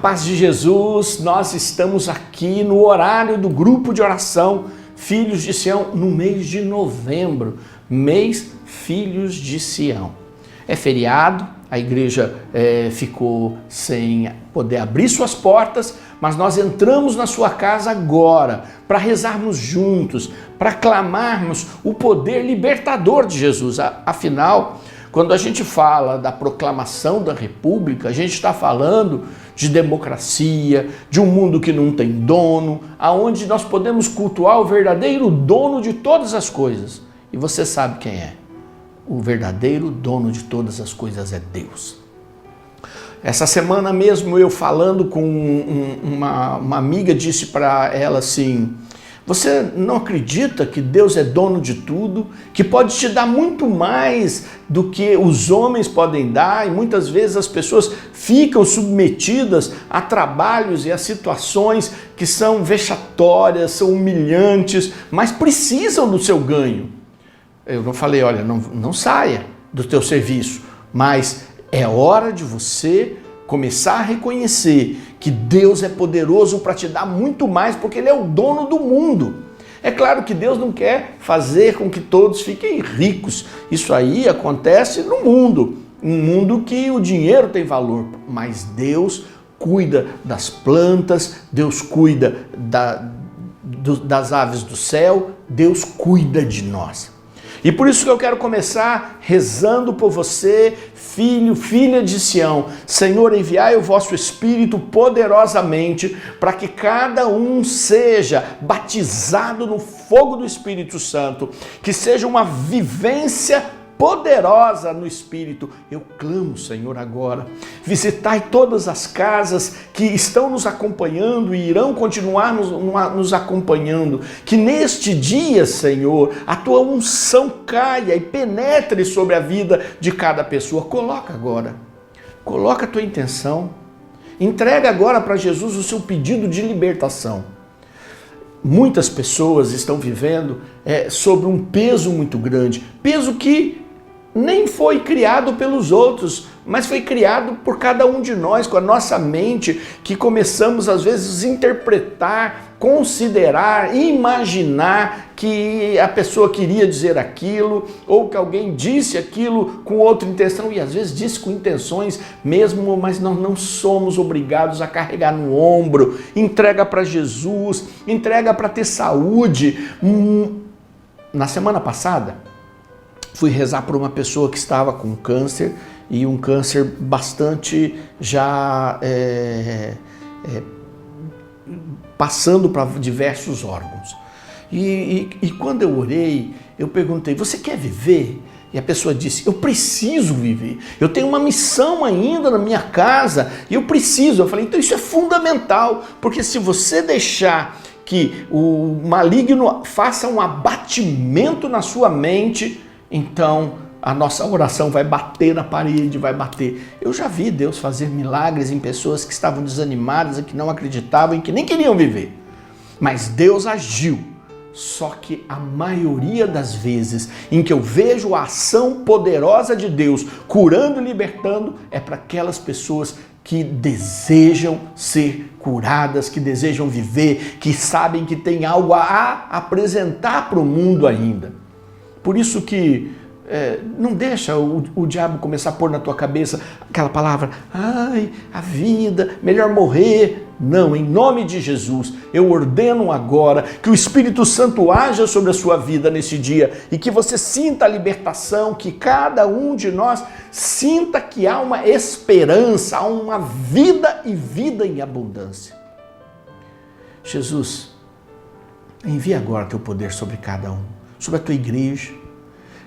paz de Jesus, nós estamos aqui no horário do grupo de oração Filhos de Sião, no mês de novembro, mês Filhos de Sião. É feriado, a igreja ficou sem poder abrir suas portas, mas nós entramos na sua casa agora para rezarmos juntos, para clamarmos o poder libertador de Jesus. Afinal, quando a gente fala da proclamação da República, a gente está falando de democracia, de um mundo que não tem dono, aonde nós podemos cultuar o verdadeiro dono de todas as coisas. E você sabe quem é? O verdadeiro dono de todas as coisas é Deus. Essa semana mesmo eu falando com uma amiga, disse para ela assim: você não acredita que Deus é dono de tudo, que pode te dar muito mais do que os homens podem dar, e muitas vezes as pessoas ficam submetidas a trabalhos e a situações que são vexatórias, são humilhantes, mas precisam do seu ganho. Eu não falei, olha, não saia do teu serviço, mas é hora de você começar a reconhecer que Deus é poderoso para te dar muito mais, porque Ele é o dono do mundo. É claro que Deus não quer fazer com que todos fiquem ricos. Isso aí acontece no mundo, um mundo que o dinheiro tem valor, mas Deus cuida das plantas, Deus cuida das aves do céu, Deus cuida de nós. E por isso que eu quero começar rezando por você, filho, filha de Sião. Senhor, enviai o vosso Espírito poderosamente para que cada um seja batizado no fogo do Espírito Santo, que seja uma vivência poderosa no Espírito. Eu clamo, Senhor, agora, visitai todas as casas que estão nos acompanhando e irão continuar nos acompanhando, que neste dia, Senhor, a tua unção caia e penetre sobre a vida de cada pessoa. Coloca a tua intenção, entrega agora para Jesus o seu pedido de libertação. Muitas pessoas estão vivendo sobre um peso muito grande, peso que nem foi criado pelos outros, mas foi criado por cada um de nós, com a nossa mente, que começamos às vezes a interpretar, considerar, imaginar que a pessoa queria dizer aquilo, ou que alguém disse aquilo com outra intenção, e às vezes disse com intenções mesmo, mas nós não somos obrigados a carregar no ombro. Entrega para Jesus, entrega para ter saúde. Na semana passada, fui rezar por uma pessoa que estava com câncer, e um câncer bastante já passando para diversos órgãos. E quando eu orei, eu perguntei, você quer viver? E a pessoa disse, eu preciso viver, eu tenho uma missão ainda na minha casa, e eu preciso. Eu falei, então isso é fundamental, porque se você deixar que o maligno faça um abatimento na sua mente, então a nossa oração vai bater na parede, vai bater. Eu já vi Deus fazer milagres em pessoas que estavam desanimadas, que não acreditavam e que nem queriam viver. Mas Deus agiu. Só que a maioria das vezes em que eu vejo a ação poderosa de Deus curando e libertando, é para aquelas pessoas que desejam ser curadas, que desejam viver, que sabem que tem algo a apresentar para o mundo ainda. Por isso que não deixa o diabo começar a pôr na tua cabeça aquela palavra, ai, a vida, melhor morrer. Não, em nome de Jesus, eu ordeno agora que o Espírito Santo haja sobre a sua vida nesse dia e que você sinta a libertação, que cada um de nós sinta que há uma esperança, há uma vida e vida em abundância. Jesus, envia agora teu poder sobre cada um, sobre a tua igreja.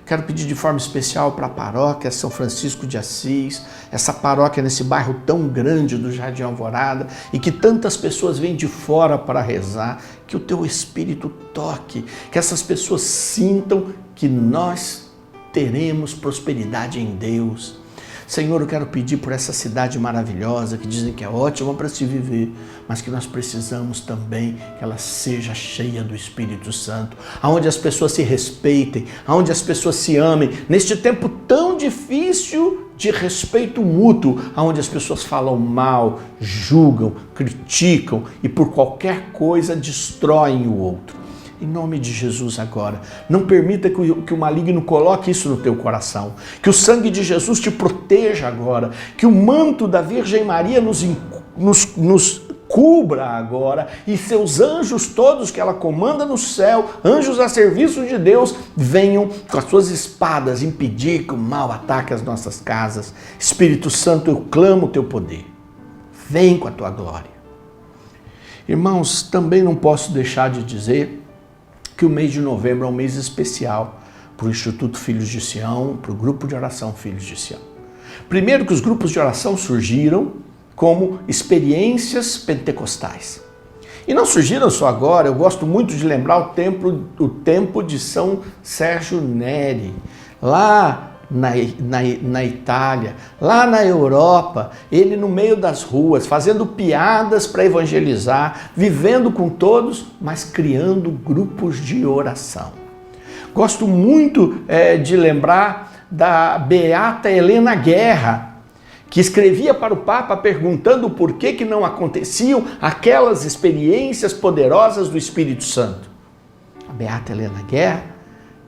Quero pedir de forma especial para a paróquia São Francisco de Assis, essa paróquia nesse bairro tão grande do Jardim Alvorada, e que tantas pessoas vêm de fora para rezar, que o teu Espírito toque, que essas pessoas sintam que nós teremos prosperidade em Deus. Senhor, eu quero pedir por essa cidade maravilhosa, que dizem que é ótima para se viver, mas que nós precisamos também que ela seja cheia do Espírito Santo, aonde as pessoas se respeitem, aonde as pessoas se amem, neste tempo tão difícil de respeito mútuo, aonde as pessoas falam mal, julgam, criticam e por qualquer coisa destroem o outro. Em nome de Jesus agora, não permita que o maligno coloque isso no teu coração, que o sangue de Jesus te proteja agora, que o manto da Virgem Maria nos cubra agora e seus anjos todos que ela comanda no céu, anjos a serviço de Deus, venham com as suas espadas impedir que o mal ataque as nossas casas. Espírito Santo, eu clamo o teu poder, vem com a tua glória. Irmãos, também não posso deixar de dizer que o mês de novembro é um mês especial para o Instituto Filhos de Sião, para o Grupo de Oração Filhos de Sião. Primeiro que os grupos de oração surgiram como experiências pentecostais. E não surgiram só agora, eu gosto muito de lembrar o tempo de São Sérgio Neri, lá na Itália, lá na Europa, ele no meio das ruas, fazendo piadas para evangelizar, vivendo com todos, mas criando grupos de oração. Gosto muito de lembrar da beata Helena Guerra, que escrevia para o Papa perguntando por que não aconteciam aquelas experiências poderosas do Espírito Santo. A beata Helena Guerra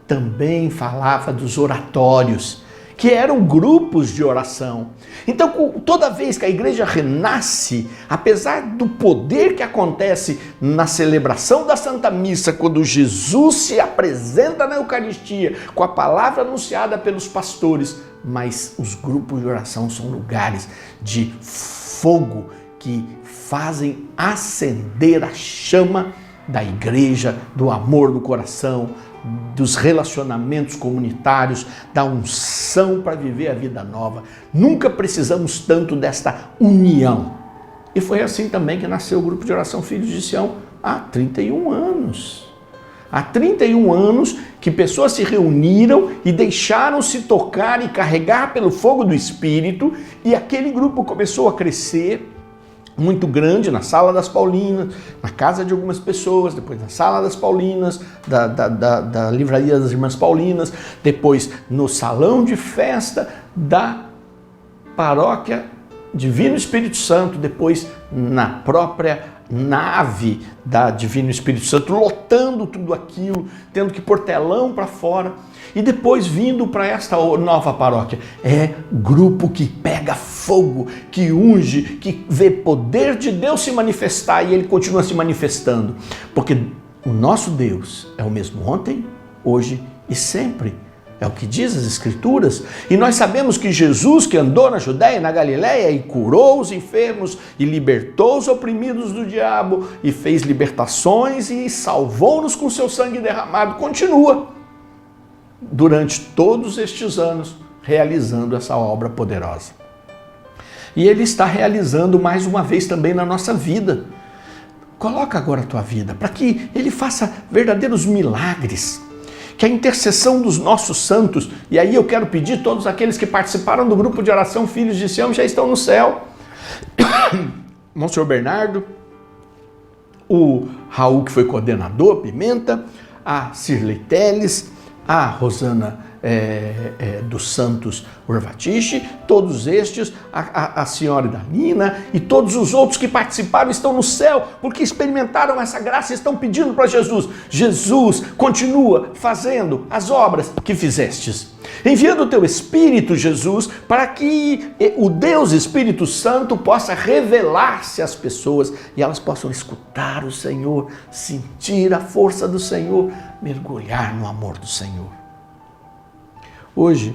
também falava dos oratórios, que eram grupos de oração. Então, toda vez que a igreja renasce, apesar do poder que acontece na celebração da Santa Missa, quando Jesus se apresenta na Eucaristia, com a palavra anunciada pelos pastores, mas os grupos de oração são lugares de fogo que fazem acender a chama da igreja, do amor no coração, dos relacionamentos comunitários, da unção para viver a vida nova. Nunca precisamos tanto desta união. E foi assim também que nasceu o Grupo de Oração Filhos de Sião há 31 anos. Há 31 anos que pessoas se reuniram e deixaram-se tocar e carregar pelo fogo do Espírito, e aquele grupo começou a crescer muito grande na Sala das Paulinas, na casa de algumas pessoas, depois na Sala das Paulinas, da Livraria das Irmãs Paulinas, depois no salão de festa da Paróquia Divino Espírito Santo, depois na própria nave da Divino Espírito Santo, lotando tudo aquilo, tendo que pôr telão para fora, e depois vindo para esta nova paróquia. É grupo que pega fogo, que unge, que vê poder de Deus se manifestar, e ele continua se manifestando, porque o nosso Deus é o mesmo ontem, hoje e sempre. É o que diz as Escrituras. E nós sabemos que Jesus, que andou na Judéia e na Galiléia e curou os enfermos e libertou os oprimidos do diabo e fez libertações e salvou-nos com seu sangue derramado, continua durante todos estes anos realizando essa obra poderosa. E ele está realizando mais uma vez também na nossa vida. Coloca agora a tua vida para que ele faça verdadeiros milagres. Que a intercessão dos nossos santos, e aí eu quero pedir todos aqueles que participaram do grupo de oração Filhos de Sião já estão no céu. Monsenhor Bernardo, o Raul que foi coordenador, Pimenta, a Cirlei Teles, a Rosana dos Santos Urvatiche, todos estes, a senhora Dalina e todos os outros que participaram estão no céu, porque experimentaram essa graça e estão pedindo para Jesus. Jesus, continua fazendo as obras que fizestes, enviando o teu Espírito, Jesus, para que o Deus Espírito Santo possa revelar-se às pessoas e elas possam escutar o Senhor, sentir a força do Senhor, mergulhar no amor do Senhor. Hoje,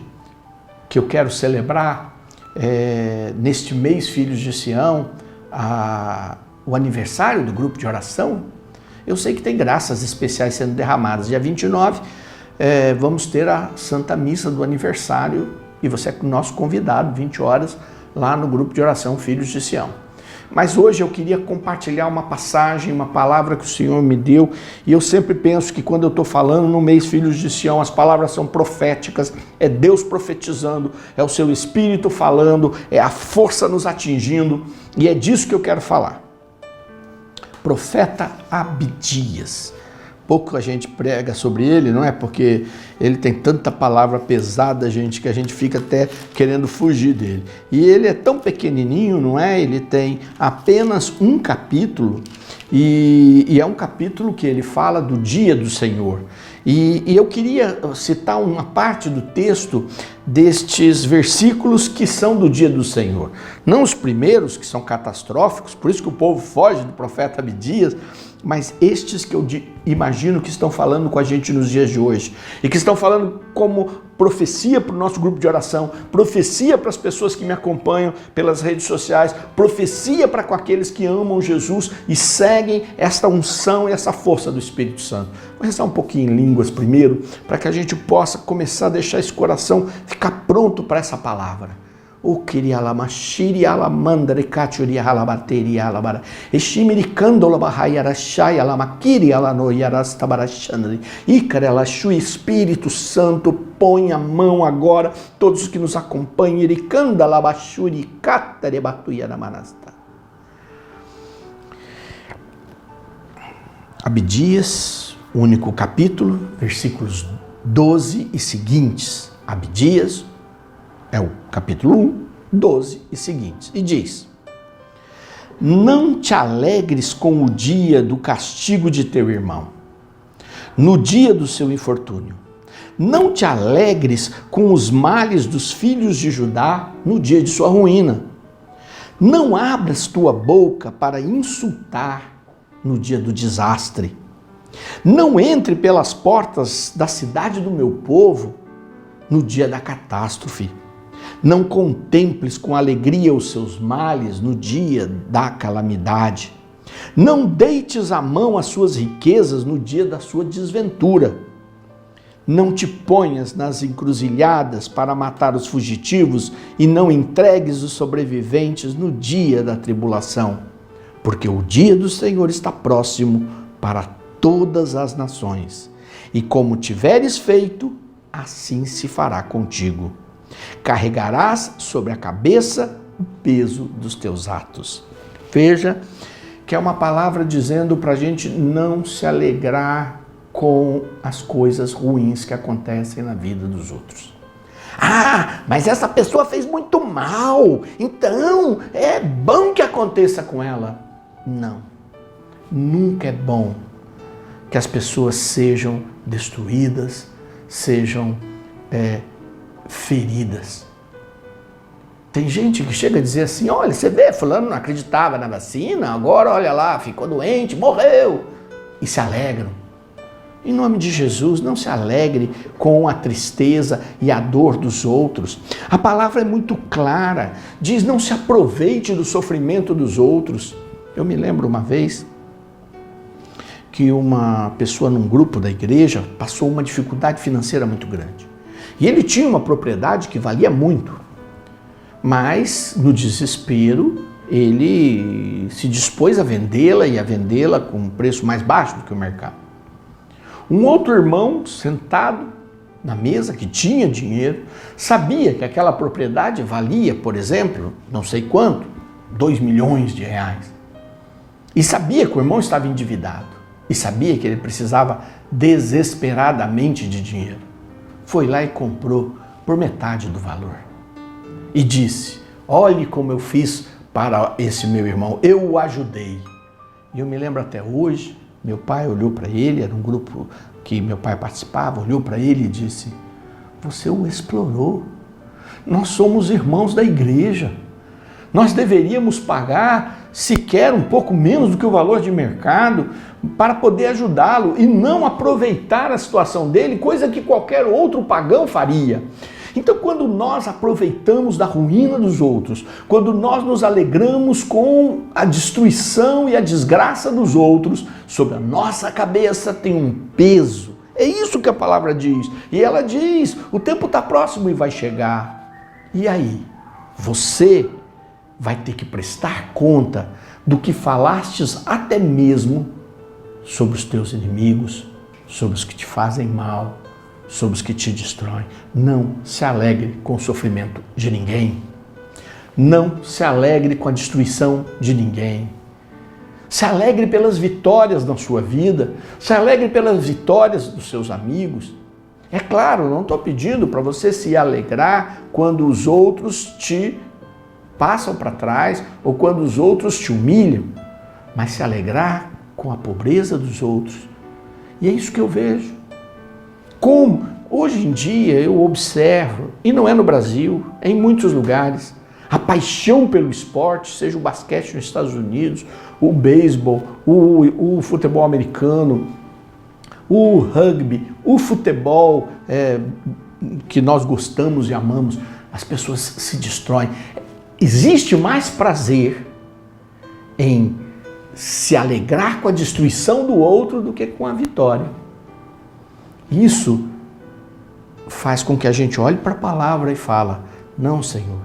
que eu quero celebrar, neste mês Filhos de Sião, o aniversário do grupo de oração, eu sei que tem graças especiais sendo derramadas. Dia 29, vamos ter a Santa Missa do aniversário e você é nosso convidado, 20 horas, lá no grupo de oração Filhos de Sião. Mas hoje eu queria compartilhar uma passagem, uma palavra que o Senhor me deu, e eu sempre penso que quando eu estou falando no mês Filhos de Sião, as palavras são proféticas, é Deus profetizando, é o seu Espírito falando, é a força nos atingindo, e é disso que eu quero falar. Profeta Abdias. Pouco a gente prega sobre ele, não é? Porque ele tem tanta palavra pesada, gente, que a gente fica até querendo fugir dele. E ele é tão pequenininho, não é? Ele tem apenas um capítulo e é um capítulo que ele fala do dia do Senhor. E eu queria citar uma parte do texto destes versículos que são do dia do Senhor. Não os primeiros, que são catastróficos, por isso que o povo foge do profeta Abdias, mas estes que eu imagino que estão falando com a gente nos dias de hoje e que estão falando como profecia para o nosso grupo de oração, profecia para as pessoas que me acompanham pelas redes sociais, profecia para com aqueles que amam Jesus e seguem esta unção e essa força do Espírito Santo. Vou rezar um pouquinho em línguas primeiro, para que a gente possa começar a deixar esse coração ficar pronto para essa palavra. O kirialamashiri alamandre kachuri alabateri alabara eshimirikando labahayarashai alamakiri alanoyarastabarashandri icaralashu Espírito Santo, põe a mão agora, todos os que nos acompanham, iricanda labashuri katarebatuyamanasta. Abdias, único capítulo, versículos 12 e seguintes. Abdias, é o capítulo 1, 12 e seguintes. E diz: não te alegres com o dia do castigo de teu irmão, no dia do seu infortúnio. Não te alegres com os males dos filhos de Judá, no dia de sua ruína. Não abras tua boca para insultar no dia do desastre. Não entre pelas portas da cidade do meu povo, no dia da catástrofe. Não contemples com alegria os seus males no dia da calamidade. Não deites a mão às suas riquezas no dia da sua desventura. Não te ponhas nas encruzilhadas para matar os fugitivos e não entregues os sobreviventes no dia da tribulação, porque o dia do Senhor está próximo para todas as nações. E como tiveres feito, assim se fará contigo. Carregarás sobre a cabeça o peso dos teus atos. Veja que é uma palavra dizendo para a gente não se alegrar com as coisas ruins que acontecem na vida dos outros. Ah, mas essa pessoa fez muito mal, então é bom que aconteça com ela. Não, nunca é bom que as pessoas sejam destruídas, sejam feridas. Tem gente que chega a dizer assim: olha, você vê, fulano não acreditava na vacina, agora olha lá, ficou doente, morreu, e se alegram. Em nome de Jesus, não se alegre com a tristeza e a dor dos outros. A palavra é muito clara, diz: não se aproveite do sofrimento dos outros. Eu me lembro uma vez que uma pessoa num grupo da igreja passou uma dificuldade financeira muito grande. E ele tinha uma propriedade que valia muito, mas no desespero ele se dispôs a vendê-la e a vendê-la com um preço mais baixo do que o mercado. Um outro irmão sentado na mesa, que tinha dinheiro, sabia que aquela propriedade valia, por exemplo, não sei quanto, 2 milhões de reais. E sabia que o irmão estava endividado. E sabia que ele precisava desesperadamente de dinheiro. Foi lá e comprou por metade do valor. E disse: olhe como eu fiz para esse meu irmão, eu o ajudei. E eu me lembro até hoje, meu pai olhou para ele, era um grupo que meu pai participava, olhou para ele e disse: você o explorou. Nós somos irmãos da igreja. Nós deveríamos pagar sequer um pouco menos do que o valor de mercado para poder ajudá-lo e não aproveitar a situação dele, coisa que qualquer outro pagão faria. Então, quando nós aproveitamos da ruína dos outros, quando nós nos alegramos com a destruição e a desgraça dos outros, sobre a nossa cabeça tem um peso. É isso que a palavra diz. E ela diz: o tempo está próximo e vai chegar. E aí? Você vai ter que prestar conta do que falastes até mesmo sobre os teus inimigos, sobre os que te fazem mal, sobre os que te destroem. Não se alegre com o sofrimento de ninguém. Não se alegre com a destruição de ninguém. Se alegre pelas vitórias da sua vida, se alegre pelas vitórias dos seus amigos. É claro, não estou pedindo para você se alegrar quando os outros te passam para trás ou quando os outros te humilham, mas se alegrar com a pobreza dos outros. E é isso que eu vejo. Como hoje em dia eu observo, e não é no Brasil, é em muitos lugares, a paixão pelo esporte, seja o basquete nos Estados Unidos, o beisebol, o futebol americano, o rugby, o futebol que nós gostamos e amamos, as pessoas se destroem. Existe mais prazer em se alegrar com a destruição do outro do que com a vitória. Isso faz com que a gente olhe para a palavra e fala: não, Senhor,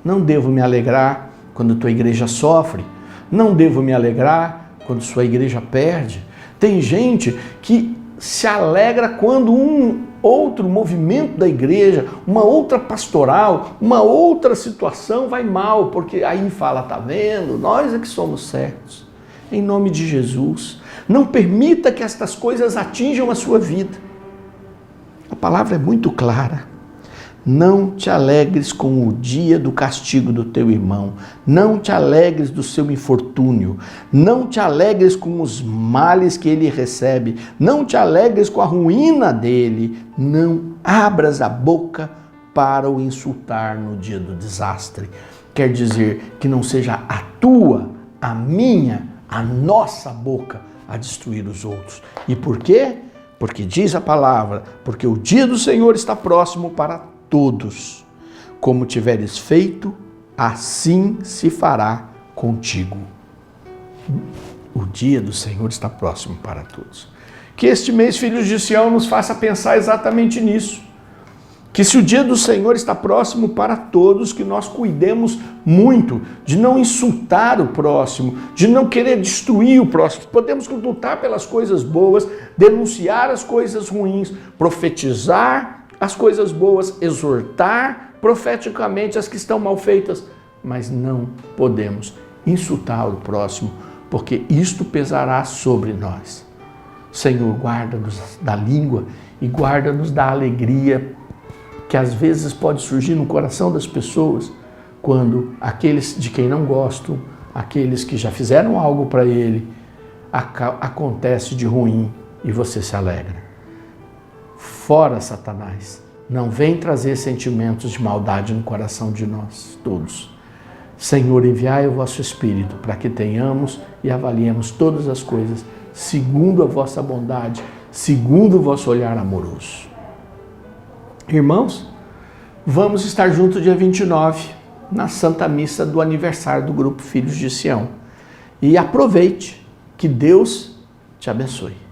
não devo me alegrar quando tua igreja sofre, não devo me alegrar quando sua igreja perde. Tem gente que se alegra quando um outro movimento da igreja, uma outra pastoral, uma outra situação vai mal, porque aí fala: tá vendo, nós é que somos certos. Em nome de Jesus, não permita que estas coisas atinjam a sua vida. A palavra é muito clara. Não te alegres com o dia do castigo do teu irmão. Não te alegres do seu infortúnio. Não te alegres com os males que ele recebe. Não te alegres com a ruína dele. Não abras a boca para o insultar no dia do desastre. Quer dizer que não seja a tua, a minha, a nossa boca a destruir os outros. E por quê? Porque diz a palavra, porque o dia do Senhor está próximo para todos. Como tiveres feito, assim se fará contigo. O dia do Senhor está próximo para todos. Que este mês, filhos de Sião, nos faça pensar exatamente nisso. Que se o dia do Senhor está próximo para todos, que nós cuidemos muito de não insultar o próximo, de não querer destruir o próximo. Podemos lutar pelas coisas boas, denunciar as coisas ruins, profetizar as coisas boas, exortar profeticamente as que estão mal feitas, mas não podemos insultar o próximo, porque isto pesará sobre nós. Senhor, guarda-nos da língua e guarda-nos da alegria que às vezes pode surgir no coração das pessoas quando aqueles de quem não gostam, aqueles que já fizeram algo para ele, acontece de ruim e você se alegra. Fora, Satanás, não vem trazer sentimentos de maldade no coração de nós todos. Senhor, enviai o vosso Espírito para que tenhamos e avaliemos todas as coisas segundo a vossa bondade, segundo o vosso olhar amoroso. Irmãos, vamos estar juntos dia 29 na Santa Missa do aniversário do Grupo Filhos de Sião. E aproveite, que Deus te abençoe.